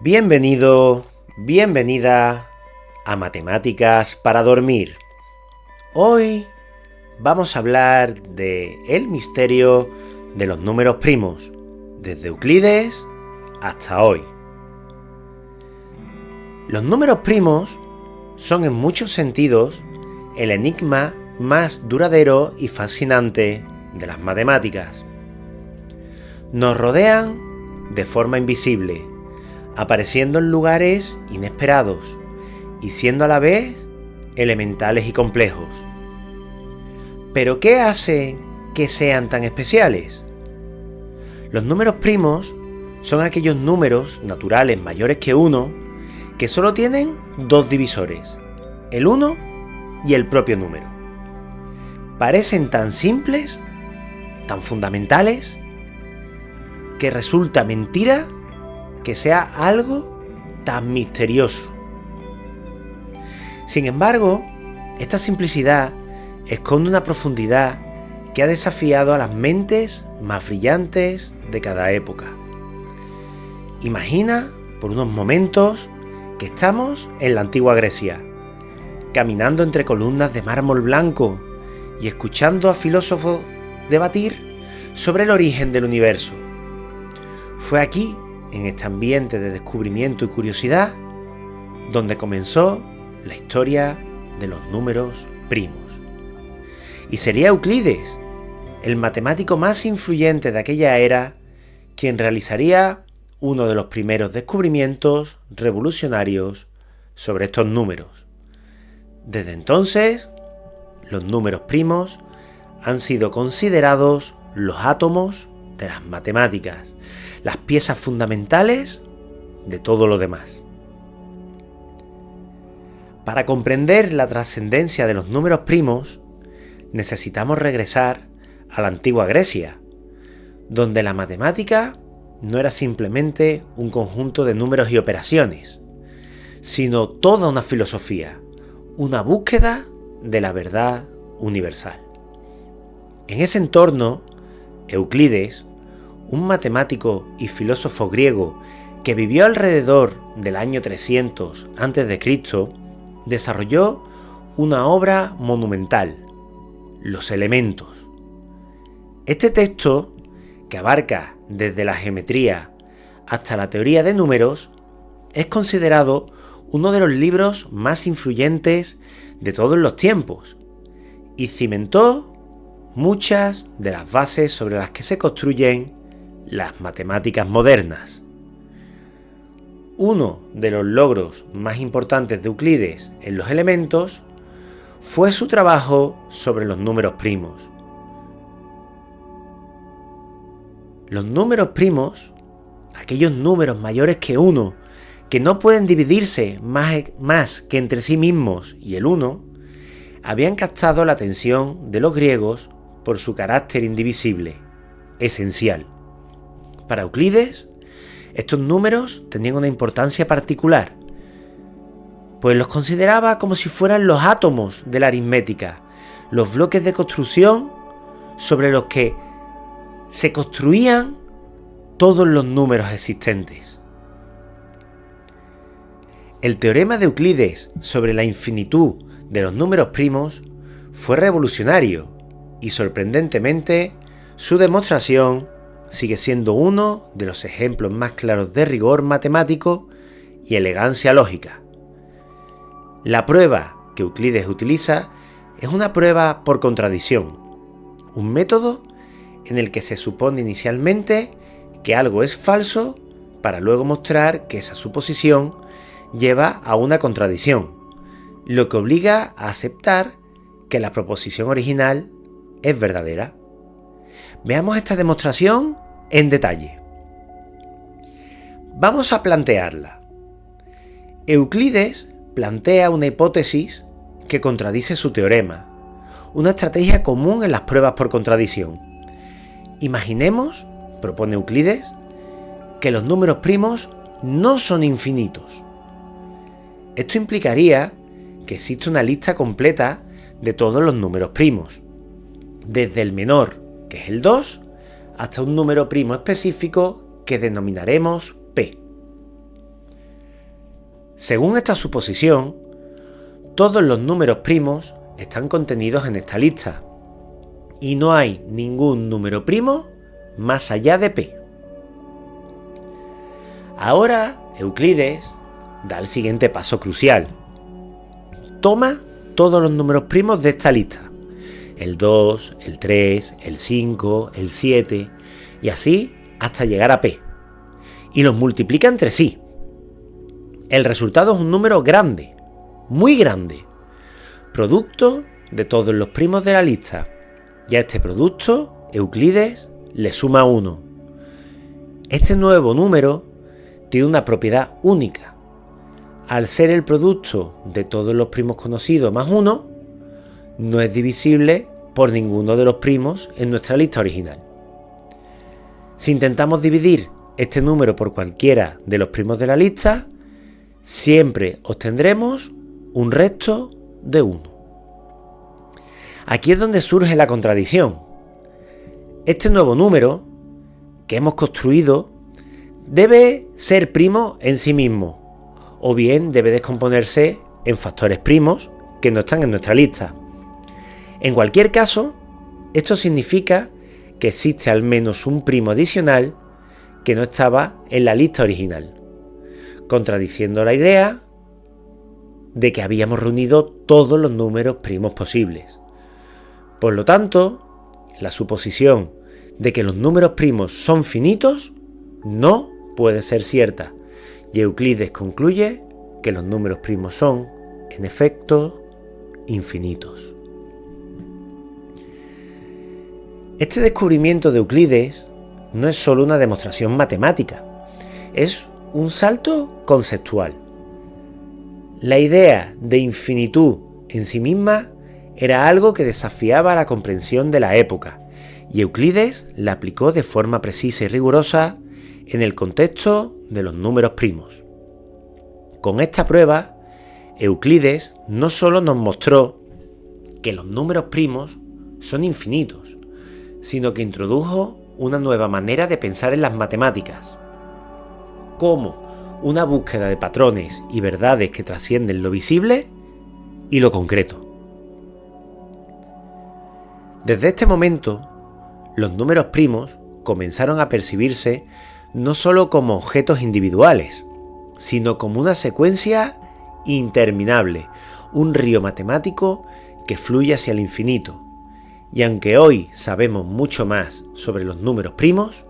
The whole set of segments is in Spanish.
Bienvenido, bienvenida a Matemáticas para Dormir. Hoy vamos a hablar de el misterio de los números primos, desde Euclides hasta hoy. Los números primos son en muchos sentidos el enigma más duradero y fascinante de las matemáticas. Nos rodean de forma invisible, apareciendo en lugares inesperados y siendo a la vez elementales y complejos. ¿Pero qué hace que sean tan especiales? Los números primos son aquellos números naturales mayores que 1 que solo tienen dos divisores, el 1 y el propio número. Parecen tan simples, tan fundamentales, que resulta mentira que sea algo tan misterioso. Sin embargo, esta simplicidad esconde una profundidad que ha desafiado a las mentes más brillantes de cada época. Imagina por unos momentos que estamos en la antigua Grecia, caminando entre columnas de mármol blanco y escuchando a filósofos debatir sobre el origen del universo. Fue aquí, en este ambiente de descubrimiento y curiosidad, donde comenzó la historia de los números primos. Y sería Euclides, el matemático más influyente de aquella era, quien realizaría uno de los primeros descubrimientos revolucionarios sobre estos números. Desde entonces, los números primos han sido considerados los átomos de las matemáticas, las piezas fundamentales de todo lo demás. Para comprender la trascendencia de los números primos, necesitamos regresar a la antigua Grecia, donde la matemática no era simplemente un conjunto de números y operaciones, sino toda una filosofía, una búsqueda de la verdad universal. En ese entorno, Euclides, un matemático y filósofo griego que vivió alrededor del año 300 a.C., desarrolló una obra monumental, Los Elementos. Este texto, que abarca desde la geometría hasta la teoría de números, es considerado uno de los libros más influyentes de todos los tiempos y cimentó muchas de las bases sobre las que se construyen las matemáticas modernas. Uno de los logros más importantes de Euclides en los elementos fue su trabajo sobre los números primos. Los números primos, aquellos números mayores que 1, que no pueden dividirse más que entre sí mismos y el 1, habían captado la atención de los griegos por su carácter indivisible, esencial. Para Euclides, estos números tenían una importancia particular, pues los consideraba como si fueran los átomos de la aritmética, los bloques de construcción sobre los que se construían todos los números existentes. El teorema de Euclides sobre la infinitud de los números primos fue revolucionario y, sorprendentemente, su demostración sigue siendo uno de los ejemplos más claros de rigor matemático y elegancia lógica. La prueba que Euclides utiliza es una prueba por contradicción, un método en el que se supone inicialmente que algo es falso para luego mostrar que esa suposición lleva a una contradicción, lo que obliga a aceptar que la proposición original es verdadera. Veamos esta demostración en detalle. Vamos a plantearla. Euclides plantea una hipótesis que contradice su teorema, una estrategia común en las pruebas por contradicción. Imaginemos, propone Euclides, que los números primos no son infinitos. Esto implicaría que existe una lista completa de todos los números primos, desde el menor, que es el 2, hasta un número primo específico que denominaremos P. Según esta suposición, todos los números primos están contenidos en esta lista y no hay ningún número primo más allá de P. Ahora Euclides da el siguiente paso crucial. Toma todos los números primos de esta lista, el 2, el 3, el 5, el 7 y así hasta llegar a P, y los multiplica entre sí. El resultado es un número grande, muy grande, producto de todos los primos de la lista, y a este producto Euclides le suma 1. Este nuevo número tiene una propiedad única. Al ser el producto de todos los primos conocidos más 1, no es divisible por ninguno de los primos en nuestra lista original. Si intentamos dividir este número por cualquiera de los primos de la lista, siempre obtendremos un resto de 1. Aquí es donde surge la contradicción. Este nuevo número que hemos construido debe ser primo en sí mismo, o bien debe descomponerse en factores primos que no están en nuestra lista. En cualquier caso, esto significa que existe al menos un primo adicional que no estaba en la lista original, contradiciendo la idea de que habíamos reunido todos los números primos posibles. Por lo tanto, la suposición de que los números primos son finitos no puede ser cierta, y Euclides concluye que los números primos son, en efecto, infinitos. Este descubrimiento de Euclides no es solo una demostración matemática, es un salto conceptual. La idea de infinitud en sí misma era algo que desafiaba la comprensión de la época, y Euclides la aplicó de forma precisa y rigurosa en el contexto de los números primos. Con esta prueba, Euclides no solo nos mostró que los números primos son infinitos, sino que introdujo una nueva manera de pensar en las matemáticas, como una búsqueda de patrones y verdades que trascienden lo visible y lo concreto. Desde este momento, los números primos comenzaron a percibirse no solo como objetos individuales, sino como una secuencia interminable, un río matemático que fluye hacia el infinito. Y aunque hoy sabemos mucho más sobre los números primos,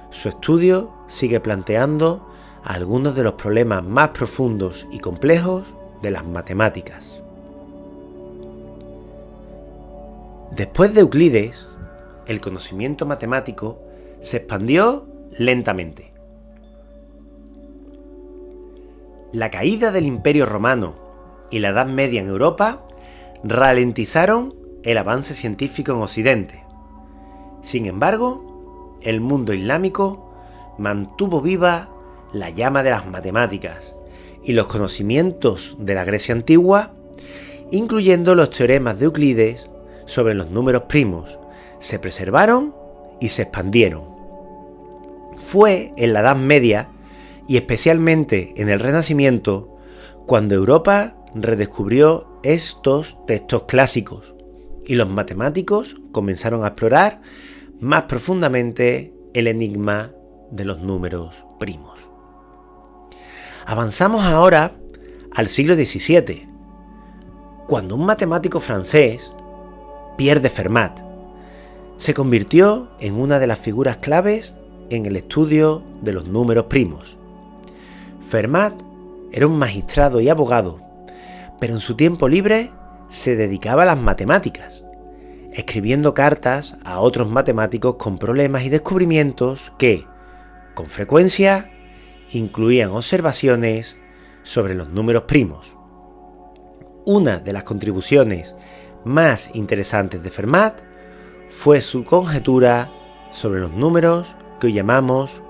su estudio sigue planteando algunos de los problemas más profundos y complejos de las matemáticas. Después de Euclides, el conocimiento matemático se expandió lentamente. La caída del Imperio Romano y la Edad Media en Europa ralentizaron el avance científico en Occidente. Sin embargo, el mundo islámico mantuvo viva la llama de las matemáticas y los conocimientos de la Grecia antigua, incluyendo los teoremas de Euclides sobre los números primos, se preservaron y se expandieron. Fue en la Edad Media, y especialmente en el Renacimiento, cuando Europa redescubrió estos textos clásicos y los matemáticos comenzaron a explorar más profundamente el enigma de los números primos. Avanzamos ahora al siglo XVII, cuando un matemático francés, Pierre de Fermat, se convirtió en una de las figuras claves en el estudio de los números primos. Fermat era un magistrado y abogado, pero en su tiempo libre se dedicaba a las matemáticas, escribiendo cartas a otros matemáticos con problemas y descubrimientos que, con frecuencia, incluían observaciones sobre los números primos. Una de las contribuciones más interesantes de Fermat fue su conjetura sobre los números que hoy llamamos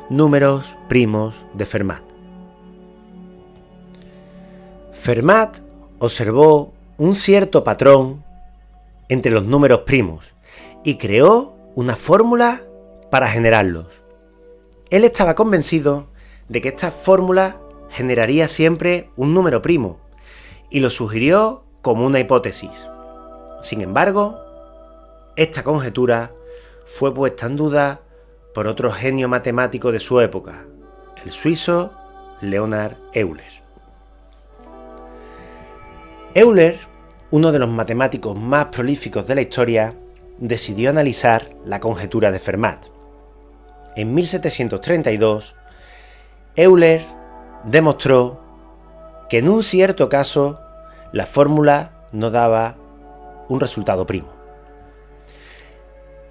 números primos de Fermat. Fermat observó un cierto patrón entre los números primos y creó una fórmula para generarlos. Él estaba convencido de que esta fórmula generaría siempre un número primo y lo sugirió como una hipótesis. Sin embargo, esta conjetura fue puesta en duda por otro genio matemático de su época, el suizo Leonhard Euler. Euler, uno de los matemáticos más prolíficos de la historia, decidió analizar la conjetura de Fermat. En 1732, Euler demostró que en un cierto caso la fórmula no daba un resultado primo.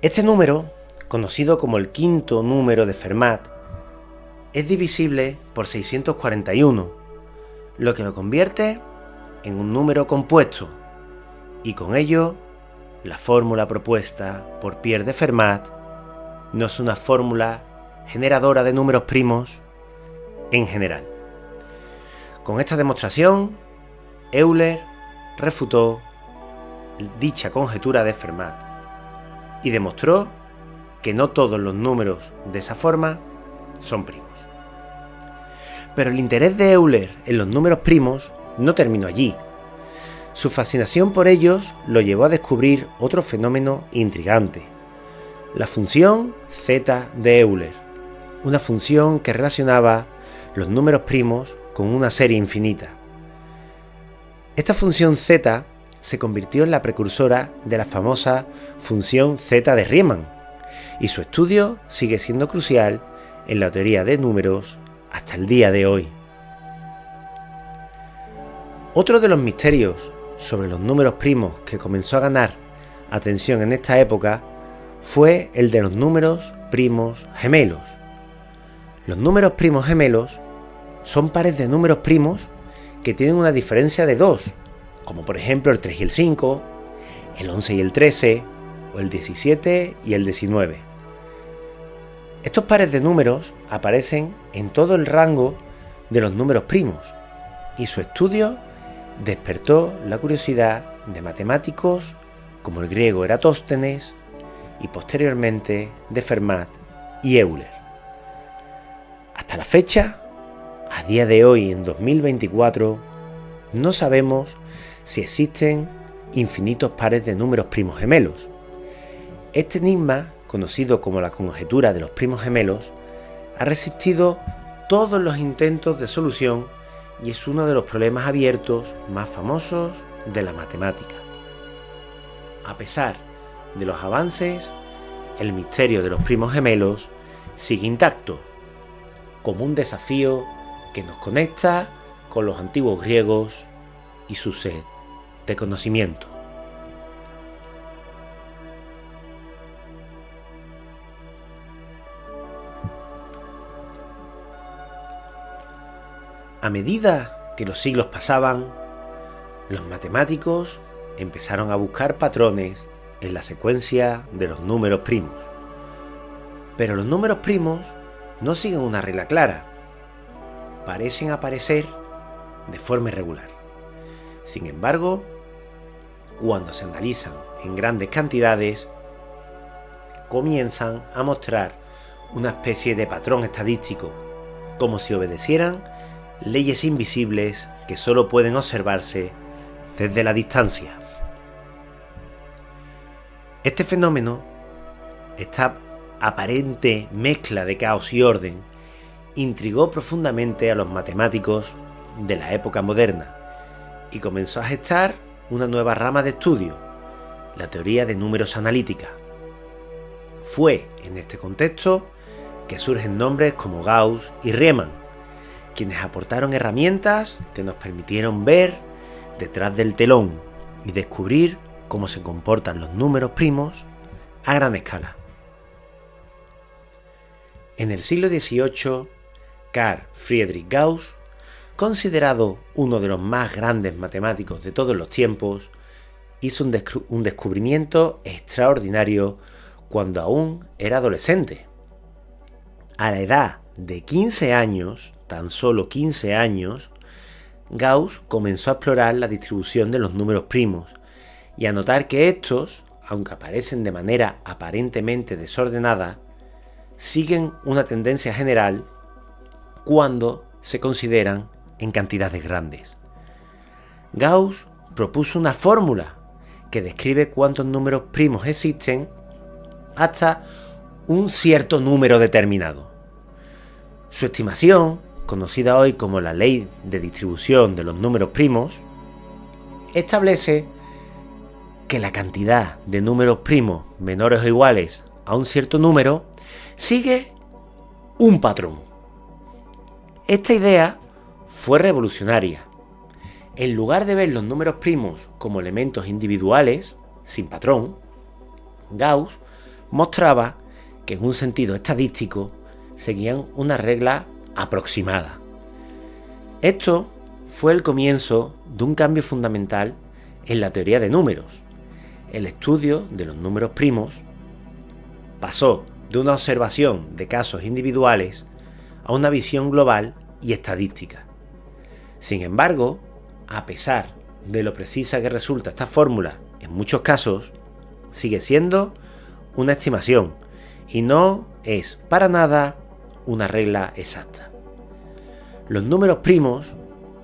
Este número, conocido como el quinto número de Fermat, es divisible por 641, lo que lo convierte en un número compuesto, y con ello la fórmula propuesta por Pierre de Fermat no es una fórmula generadora de números primos en general. Con esta demostración, Euler refutó dicha conjetura de Fermat y demostró que no todos los números de esa forma son primos. Pero el interés de Euler en los números primos no terminó allí. Su fascinación por ellos lo llevó a descubrir otro fenómeno intrigante: la función z de Euler, una función que relacionaba los números primos con una serie infinita. Esta función z se convirtió en la precursora de la famosa función z de Riemann, y su estudio sigue siendo crucial en la teoría de números hasta el día de hoy. Otro de los misterios sobre los números primos que comenzó a ganar atención en esta época fue el de los números primos gemelos. Los números primos gemelos son pares de números primos que tienen una diferencia de 2, como por ejemplo el 3 y el 5, el 11 y el 13, o el 17 y el 19. Estos pares de números aparecen en todo el rango de los números primos, y su estudio despertó la curiosidad de matemáticos como el griego Eratóstenes y posteriormente de Fermat y Euler. Hasta la fecha, a día de hoy en 2024, no sabemos si existen infinitos pares de números primos gemelos. Este enigma, conocido como la conjetura de los primos gemelos, ha resistido todos los intentos de solución y es uno de los problemas abiertos más famosos de la matemática. A pesar de los avances, el misterio de los primos gemelos sigue intacto, como un desafío que nos conecta con los antiguos griegos y su sed de conocimiento. A medida que los siglos pasaban, los matemáticos empezaron a buscar patrones en la secuencia de los números primos. Pero los números primos no siguen una regla clara. Parecen aparecer de forma irregular. Sin embargo, cuando se analizan en grandes cantidades, comienzan a mostrar una especie de patrón estadístico, como si obedecieran leyes invisibles que solo pueden observarse desde la distancia. Este fenómeno, esta aparente mezcla de caos y orden, intrigó profundamente a los matemáticos de la época moderna y comenzó a gestar una nueva rama de estudio, la teoría de números analítica. Fue en este contexto que surgen nombres como Gauss y Riemann, quienes aportaron herramientas que nos permitieron ver detrás del telón y descubrir cómo se comportan los números primos a gran escala. En el siglo XVIII, Carl Friedrich Gauss, considerado uno de los más grandes matemáticos de todos los tiempos, hizo un descubrimiento extraordinario cuando aún era adolescente. A la edad de 15 años, tan solo 15 años, Gauss comenzó a explorar la distribución de los números primos y a notar que estos, aunque aparecen de manera aparentemente desordenada, siguen una tendencia general cuando se consideran en cantidades grandes. Gauss propuso una fórmula que describe cuántos números primos existen hasta un cierto número determinado. Su estimación, conocida hoy como la ley de distribución de los números primos, establece que la cantidad de números primos menores o iguales a un cierto número sigue un patrón. Esta idea fue revolucionaria. En lugar de ver los números primos como elementos individuales, sin patrón, Gauss mostraba que en un sentido estadístico seguían una regla aproximada. Esto fue el comienzo de un cambio fundamental en la teoría de números. El estudio de los números primos pasó de una observación de casos individuales a una visión global y estadística. Sin embargo, a pesar de lo precisa que resulta esta fórmula en muchos casos, sigue siendo una estimación y no es para nada una regla exacta. Los números primos,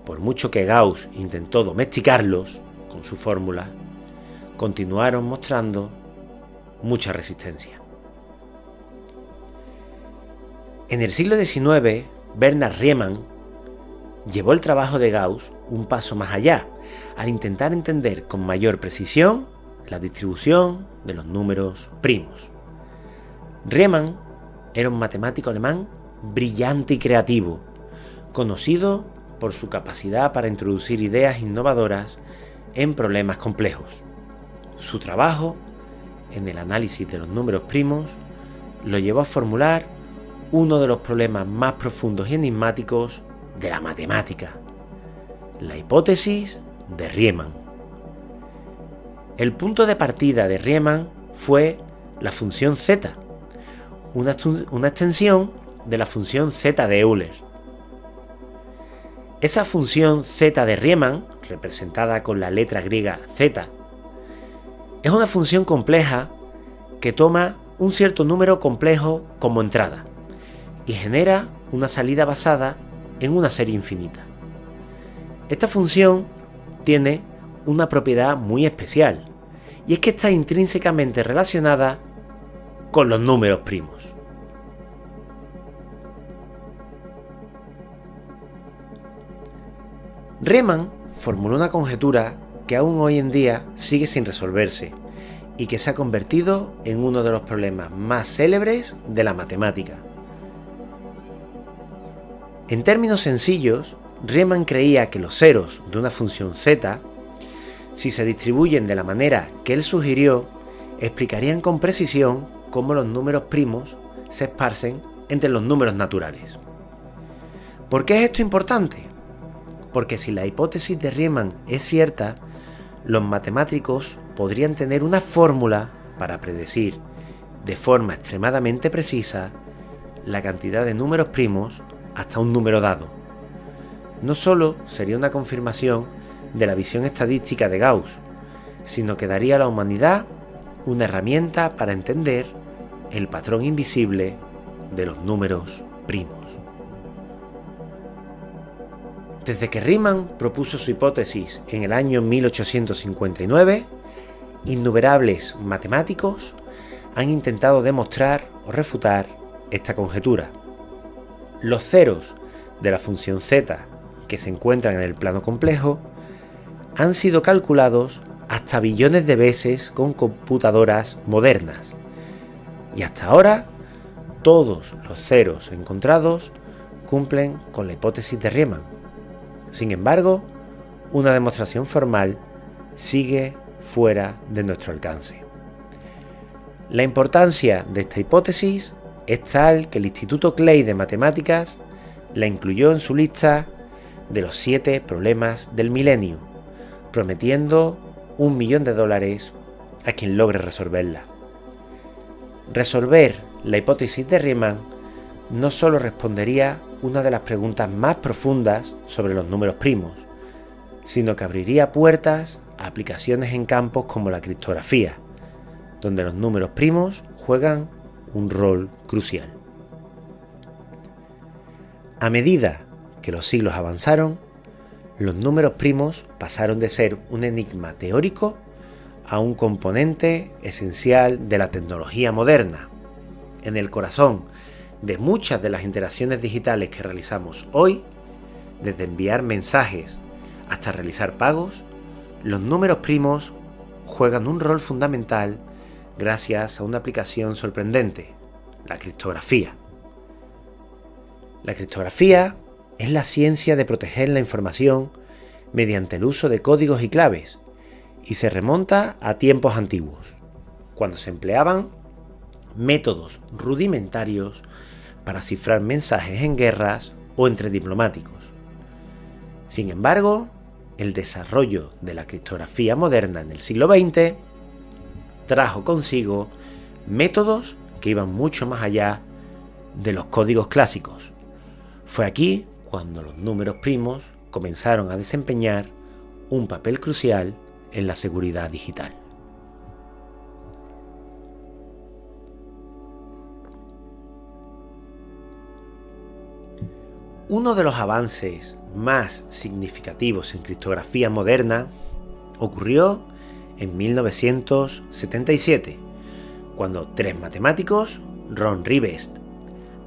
por mucho que Gauss intentó domesticarlos con su fórmula, continuaron mostrando mucha resistencia. En el siglo XIX, Bernhard Riemann llevó el trabajo de Gauss un paso más allá, al intentar entender con mayor precisión la distribución de los números primos. Riemann era un matemático alemán brillante y creativo, conocido por su capacidad para introducir ideas innovadoras en problemas complejos. Su trabajo en el análisis de los números primos lo llevó a formular uno de los problemas más profundos y enigmáticos de la matemática: la hipótesis de Riemann. El punto de partida de Riemann fue la función z, una extensión de la función z de Euler. Esa función z de Riemann, representada con la letra griega z, es una función compleja que toma un cierto número complejo como entrada y genera una salida basada en una serie infinita. Esta función tiene una propiedad muy especial, y es que está intrínsecamente relacionada con los números primos. Riemann formuló una conjetura que aún hoy en día sigue sin resolverse y que se ha convertido en uno de los problemas más célebres de la matemática. En términos sencillos, Riemann creía que los ceros de una función z, si se distribuyen de la manera que él sugirió, explicarían con precisión cómo los números primos se esparcen entre los números naturales. ¿Por qué es esto importante? Porque si la hipótesis de Riemann es cierta, los matemáticos podrían tener una fórmula para predecir de forma extremadamente precisa la cantidad de números primos hasta un número dado. No solo sería una confirmación de la visión estadística de Gauss, sino que daría a la humanidad una herramienta para entender el patrón invisible de los números primos. Desde que Riemann propuso su hipótesis en el año 1859, innumerables matemáticos han intentado demostrar o refutar esta conjetura. Los ceros de la función z que se encuentran en el plano complejo han sido calculados hasta billones de veces con computadoras modernas, y hasta ahora todos los ceros encontrados cumplen con la hipótesis de Riemann. Sin embargo, una demostración formal sigue fuera de nuestro alcance. La importancia de esta hipótesis es tal que el Instituto Clay de Matemáticas la incluyó en su lista de los 7 problemas del milenio, prometiendo $1 millón a quien logre resolverla. Resolver la hipótesis de Riemann no solo respondería una de las preguntas más profundas sobre los números primos, sino que abriría puertas a aplicaciones en campos como la criptografía, donde los números primos juegan un rol crucial. A medida que los siglos avanzaron, los números primos pasaron de ser un enigma teórico a un componente esencial de la tecnología moderna. En el corazón de muchas de las interacciones digitales que realizamos hoy, desde enviar mensajes hasta realizar pagos, los números primos juegan un rol fundamental gracias a una aplicación sorprendente, la criptografía. La criptografía es la ciencia de proteger la información mediante el uso de códigos y claves, y se remonta a tiempos antiguos, cuando se empleaban métodos rudimentarios para cifrar mensajes en guerras o entre diplomáticos. Sin embargo, el desarrollo de la criptografía moderna en el siglo XX trajo consigo métodos que iban mucho más allá de los códigos clásicos. Fue aquí cuando los números primos comenzaron a desempeñar un papel crucial en la seguridad digital. Uno de los avances más significativos en criptografía moderna ocurrió en 1977, cuando tres matemáticos, Ron Rivest,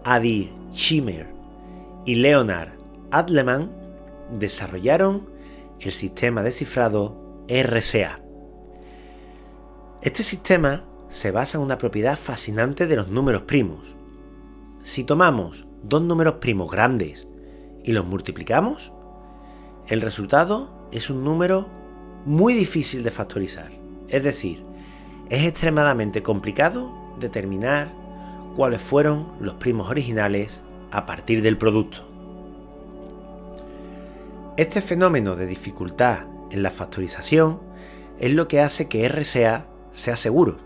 Adi Schirmer y Leonard Adleman, desarrollaron el sistema de cifrado RSA. Este sistema se basa en una propiedad fascinante de los números primos. Si tomamos dos números primos grandes y los multiplicamos, el resultado es un número muy difícil de factorizar. Es decir, es extremadamente complicado determinar cuáles fueron los primos originales a partir del producto. Este fenómeno de dificultad en la factorización es lo que hace que RSA sea seguro.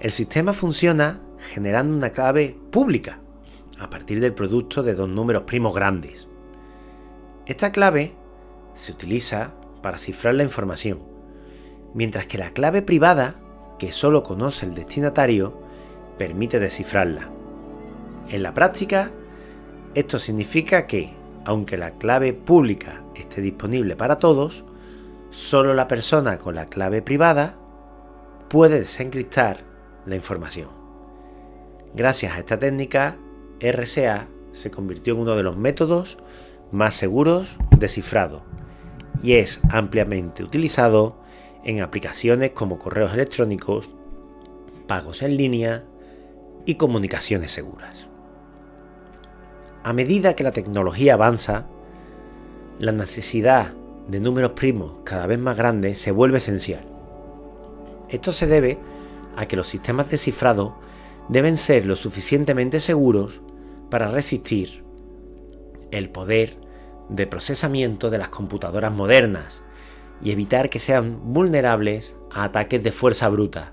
El sistema funciona generando una clave pública a partir del producto de dos números primos grandes. Esta clave se utiliza para cifrar la información, mientras que la clave privada, que solo conoce el destinatario, permite descifrarla. En la práctica, esto significa que, aunque la clave pública esté disponible para todos, solo la persona con la clave privada puede desencriptar la información. Gracias a esta técnica, RSA se convirtió en uno de los métodos más seguros de cifrado y es ampliamente utilizado en aplicaciones como correos electrónicos, pagos en línea y comunicaciones seguras. A medida que la tecnología avanza, la necesidad de números primos cada vez más grandes se vuelve esencial. Esto se debe a que los sistemas de cifrado deben ser lo suficientemente seguros para resistir el poder de procesamiento de las computadoras modernas y evitar que sean vulnerables a ataques de fuerza bruta,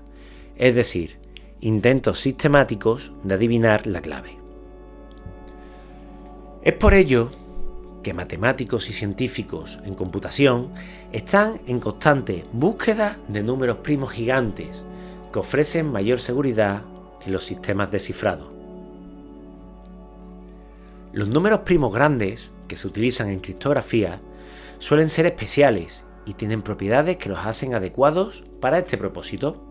es decir, intentos sistemáticos de adivinar la clave. Es por ello que matemáticos y científicos en computación están en constante búsqueda de números primos gigantes que ofrecen mayor seguridad en los sistemas de cifrado. Los números primos grandes que se utilizan en criptografía suelen ser especiales y tienen propiedades que los hacen adecuados para este propósito.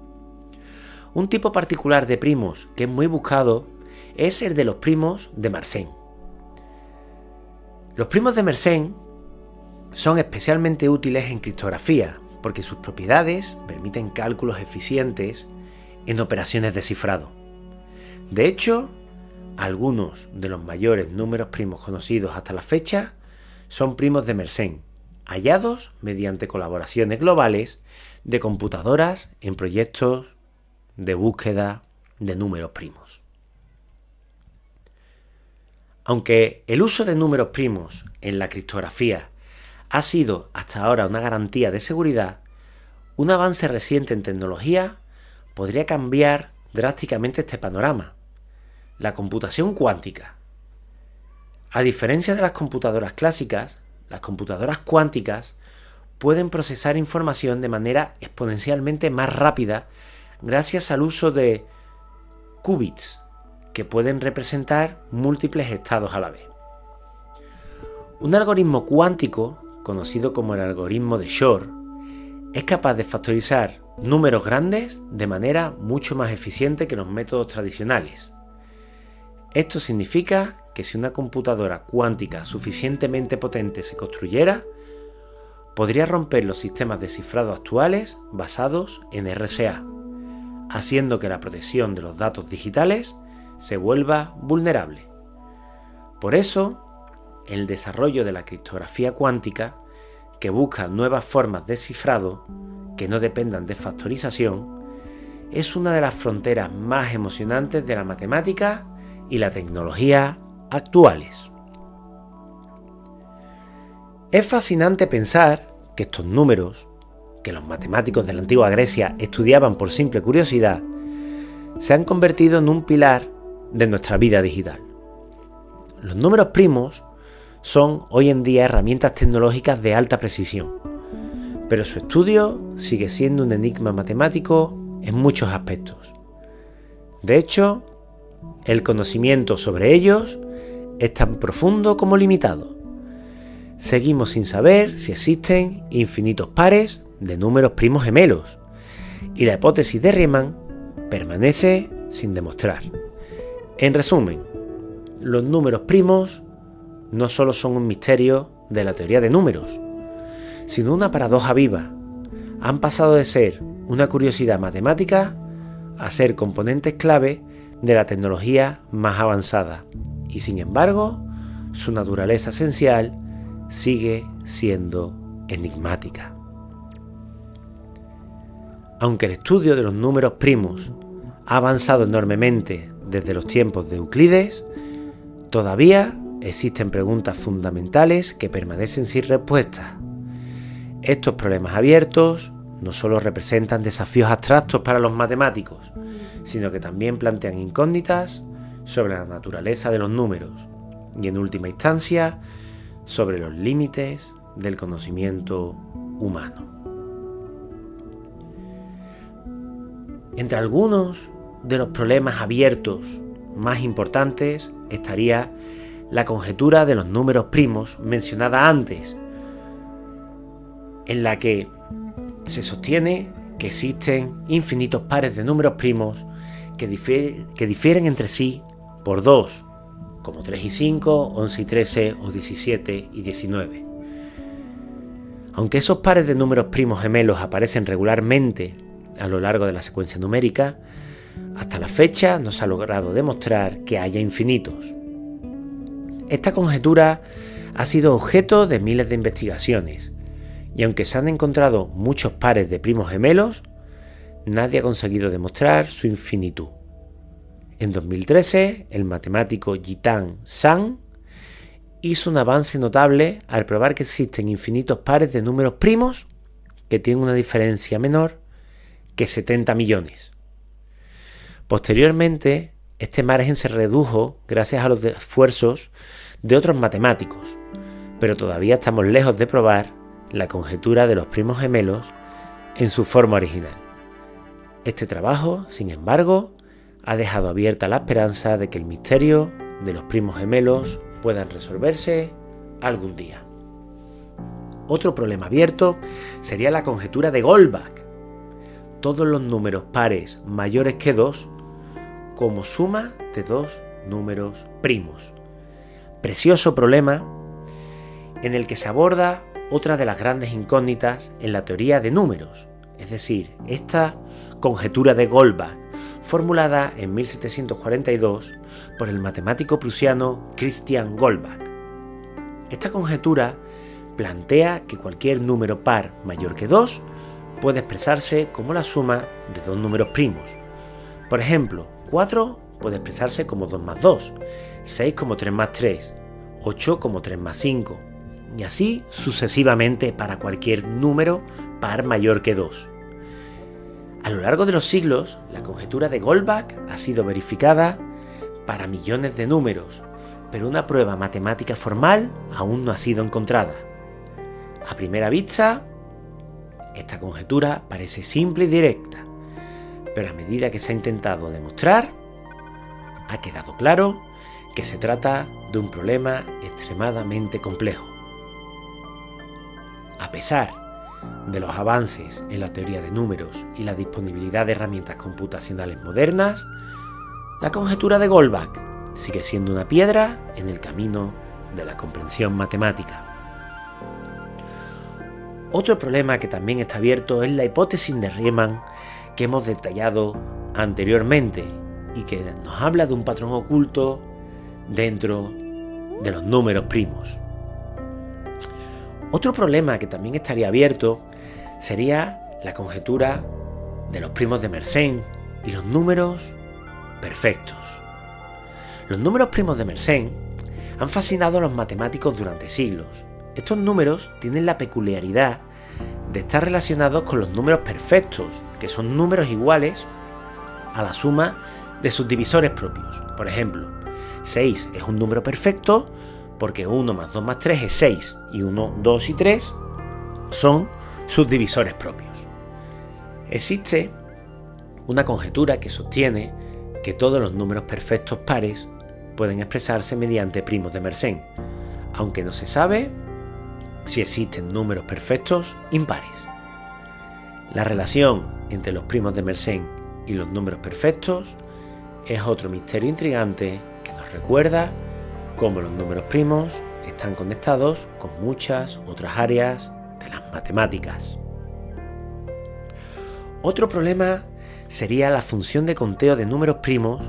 Un tipo particular de primos que es muy buscado es el de los primos de Mersenne. Los primos de Mersenne son especialmente útiles en criptografía porque sus propiedades permiten cálculos eficientes en operaciones de cifrado. De hecho, algunos de los mayores números primos conocidos hasta la fecha son primos de Mersenne, hallados mediante colaboraciones globales de computadoras en proyectos de búsqueda de números primos. Aunque el uso de números primos en la criptografía ha sido hasta ahora una garantía de seguridad, un avance reciente en tecnología podría cambiar drásticamente este panorama: la computación cuántica. A diferencia de las computadoras clásicas, las computadoras cuánticas pueden procesar información de manera exponencialmente más rápida gracias al uso de qubits, que pueden representar múltiples estados a la vez. Un algoritmo cuántico, conocido como el algoritmo de Shor, es capaz de factorizar números grandes de manera mucho más eficiente que los métodos tradicionales. Esto significa que si una computadora cuántica suficientemente potente se construyera, podría romper los sistemas de cifrado actuales basados en RSA, haciendo que la protección de los datos digitales se vuelva vulnerable. Por eso, el desarrollo de la criptografía cuántica, que busca nuevas formas de cifrado que no dependan de factorización, es una de las fronteras más emocionantes de la matemática y la tecnología actuales. Es fascinante pensar que estos números, que los matemáticos de la antigua Grecia estudiaban por simple curiosidad, se han convertido en un pilar de nuestra vida digital. Los números primos son hoy en día herramientas tecnológicas de alta precisión, pero su estudio sigue siendo un enigma matemático en muchos aspectos. De hecho, el conocimiento sobre ellos es tan profundo como limitado. Seguimos sin saber si existen infinitos pares de números primos gemelos, y la hipótesis de Riemann permanece sin demostrar. En resumen, los números primos no solo son un misterio de la teoría de números, sino una paradoja viva. Han pasado de ser una curiosidad matemática a ser componentes clave de la tecnología más avanzada, y sin embargo, su naturaleza esencial sigue siendo enigmática. Aunque el estudio de los números primos ha avanzado enormemente desde los tiempos de Euclides, todavía existen preguntas fundamentales que permanecen sin respuesta. Estos problemas abiertos no solo representan desafíos abstractos para los matemáticos, sino que también plantean incógnitas sobre la naturaleza de los números y, en última instancia, sobre los límites del conocimiento humano. Entre algunos de los problemas abiertos más importantes estaría la conjetura de los números primos mencionada antes, en la que se sostiene que existen infinitos pares de números primos que difieren entre sí por 2, como 3 y 5, 11 y 13 o 17 y 19. Aunque esos pares de números primos gemelos aparecen regularmente a lo largo de la secuencia numérica, hasta la fecha no se ha logrado demostrar que haya infinitos. Esta conjetura ha sido objeto de miles de investigaciones, y aunque se han encontrado muchos pares de primos gemelos, nadie ha conseguido demostrar su infinitud. En 2013, el matemático Jitang Zhang hizo un avance notable al probar que existen infinitos pares de números primos que tienen una diferencia menor que 70 millones. Posteriormente, este margen se redujo gracias a los esfuerzos de otros matemáticos, pero todavía estamos lejos de probar la conjetura de los primos gemelos en su forma original. Este trabajo, sin embargo, ha dejado abierta la esperanza de que el misterio de los primos gemelos puedan resolverse algún día. Otro problema abierto sería la conjetura de Goldbach. Todos los números pares mayores que 2 como suma de dos números primos. Precioso problema en el que se aborda otra de las grandes incógnitas en la teoría de números, es decir, esta conjetura de Goldbach, formulada en 1742 por el matemático prusiano Christian Goldbach. Esta conjetura plantea que cualquier número par mayor que 2 puede expresarse como la suma de dos números primos. Por ejemplo, 4 puede expresarse como 2 más 2, 6 como 3 más 3, 8 como 3 más 5, y así sucesivamente para cualquier número par mayor que 2. A lo largo de los siglos, la conjetura de Goldbach ha sido verificada para millones de números, pero una prueba matemática formal aún no ha sido encontrada. A primera vista, esta conjetura parece simple y directa, pero a medida que se ha intentado demostrar, ha quedado claro que se trata de un problema extremadamente complejo. A pesar de los avances en la teoría de números y la disponibilidad de herramientas computacionales modernas, la conjetura de Goldbach sigue siendo una piedra en el camino de la comprensión matemática. Otro problema que también está abierto es la hipótesis de Riemann que hemos detallado anteriormente y que nos habla de un patrón oculto dentro de los números primos. Otro problema que también estaría abierto sería la conjetura de los primos de Mersenne y los números perfectos. Los números primos de Mersenne han fascinado a los matemáticos durante siglos. Estos números tienen la peculiaridad de estar relacionados con los números perfectos, que son números iguales a la suma de sus divisores propios. Por ejemplo, 6 es un número perfecto porque 1 más 2 más 3 es 6 y 1, 2 y 3 son sus divisores propios. Existe una conjetura que sostiene que todos los números perfectos pares pueden expresarse mediante primos de Mersenne, aunque no se sabe si existen números perfectos impares. La relación entre los primos de Mersenne y los números perfectos es otro misterio intrigante que nos recuerda cómo los números primos están conectados con muchas otras áreas de las matemáticas. Otro problema sería la función de conteo de números primos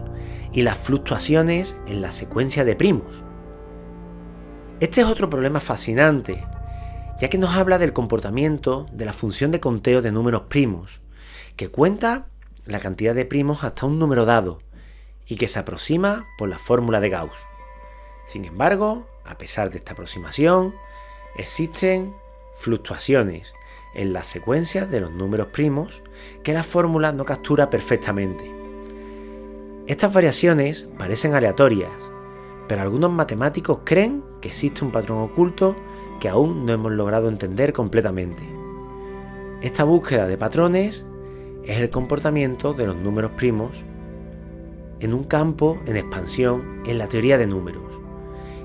y las fluctuaciones en la secuencia de primos. Este es otro problema fascinante, ya que nos habla del comportamiento de la función de conteo de números primos, que cuenta la cantidad de primos hasta un número dado y que se aproxima por la fórmula de Gauss. Sin embargo, a pesar de esta aproximación, existen fluctuaciones en las secuencias de los números primos que la fórmula no captura perfectamente. Estas variaciones parecen aleatorias, pero algunos matemáticos creen que existe un patrón oculto que aún no hemos logrado entender completamente. Esta búsqueda de patrones es el comportamiento de los números primos en un campo en expansión en la teoría de números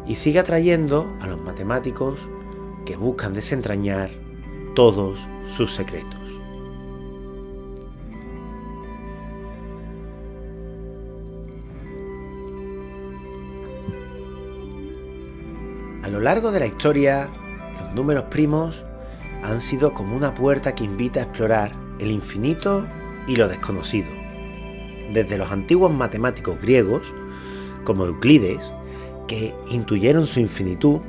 y sigue atrayendo a los matemáticos que buscan desentrañar todos sus secretos. A lo largo de la historia, los números primos han sido como una puerta que invita a explorar el infinito y lo desconocido. Desde los antiguos matemáticos griegos, como Euclides, que intuyeron su infinitud,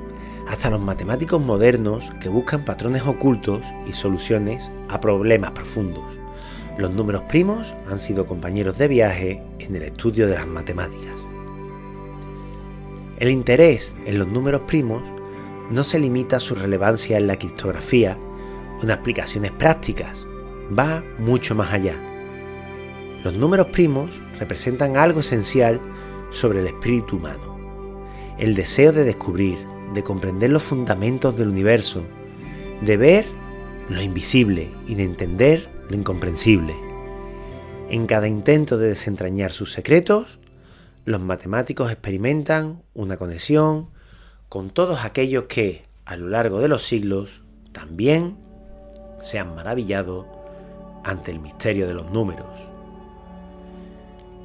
hasta los matemáticos modernos que buscan patrones ocultos y soluciones a problemas profundos. Los números primos han sido compañeros de viaje en el estudio de las matemáticas. El interés en los números primos no se limita a su relevancia en la criptografía o en aplicaciones prácticas, va mucho más allá. Los números primos representan algo esencial sobre el espíritu humano, el deseo de descubrir, de comprender los fundamentos del universo, de ver lo invisible y de entender lo incomprensible. En cada intento de desentrañar sus secretos, los matemáticos experimentan una conexión con todos aquellos que, a lo largo de los siglos, también se han maravillado ante el misterio de los números.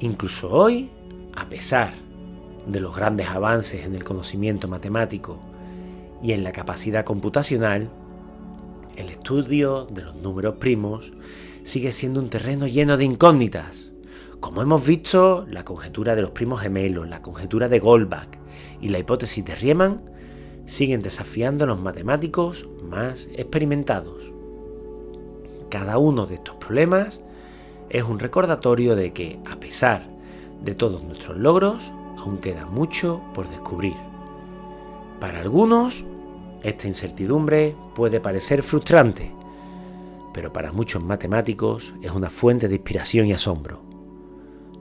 Incluso hoy, a pesar de los grandes avances en el conocimiento matemático y en la capacidad computacional, el estudio de los números primos sigue siendo un terreno lleno de incógnitas. Como hemos visto, la conjetura de los primos gemelos, la conjetura de Goldbach y la hipótesis de Riemann siguen desafiando a los matemáticos más experimentados. Cada uno de estos problemas es un recordatorio de que, a pesar de todos nuestros logros, aún queda mucho por descubrir. Para algunos, esta incertidumbre puede parecer frustrante, pero para muchos matemáticos es una fuente de inspiración y asombro.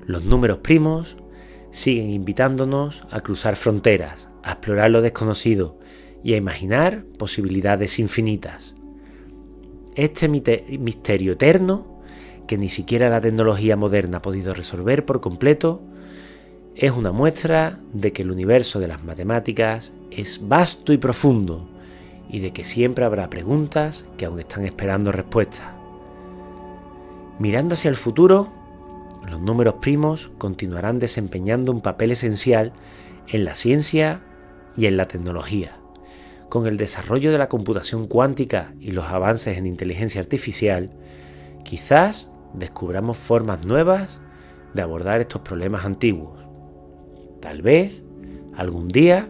Los números primos siguen invitándonos a cruzar fronteras, a explorar lo desconocido y a imaginar posibilidades infinitas. Este misterio eterno, que ni siquiera la tecnología moderna ha podido resolver por completo, es una muestra de que el universo de las matemáticas es vasto y profundo y de que siempre habrá preguntas que aún están esperando respuestas. Mirando hacia el futuro, los números primos continuarán desempeñando un papel esencial en la ciencia y en la tecnología. Con el desarrollo de la computación cuántica y los avances en inteligencia artificial, quizás descubramos formas nuevas de abordar estos problemas antiguos. Tal vez, algún día,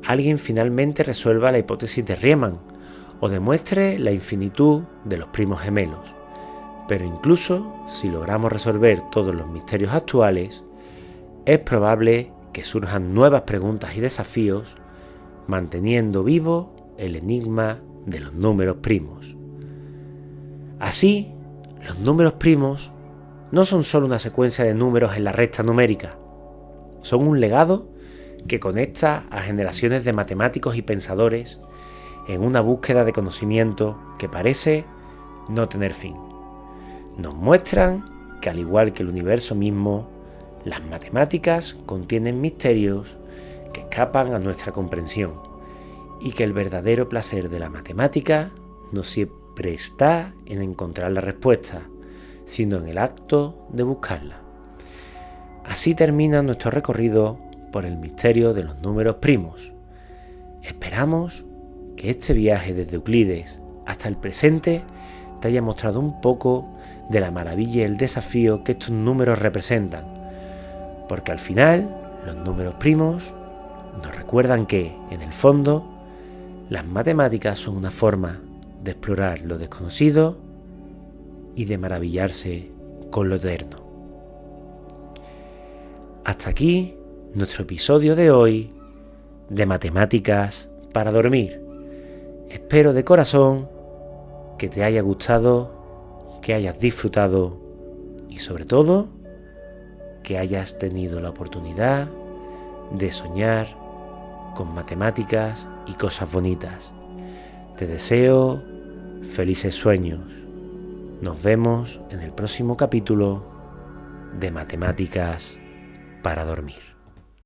alguien finalmente resuelva la hipótesis de Riemann o demuestre la infinitud de los primos gemelos. Pero incluso si logramos resolver todos los misterios actuales, es probable que surjan nuevas preguntas y desafíos, manteniendo vivo el enigma de los números primos. Así, los números primos no son solo una secuencia de números en la recta numérica, son un legado que conecta a generaciones de matemáticos y pensadores en una búsqueda de conocimiento que parece no tener fin. Nos muestran que, al igual que el universo mismo, las matemáticas contienen misterios que escapan a nuestra comprensión y que el verdadero placer de la matemática no siempre está en encontrar la respuesta, sino en el acto de buscarla. Así termina nuestro recorrido por el misterio de los números primos. Esperamos que este viaje desde Euclides hasta el presente te haya mostrado un poco de la maravilla y el desafío que estos números representan, porque al final los números primos nos recuerdan que, en el fondo, las matemáticas son una forma de explorar lo desconocido y de maravillarse con lo eterno. Hasta aquí nuestro episodio de hoy de Matemáticas para Dormir. Espero de corazón que te haya gustado, que hayas disfrutado y, sobre todo, que hayas tenido la oportunidad de soñar con matemáticas y cosas bonitas. Te deseo felices sueños. Nos vemos en el próximo capítulo de Matemáticas para Dormir.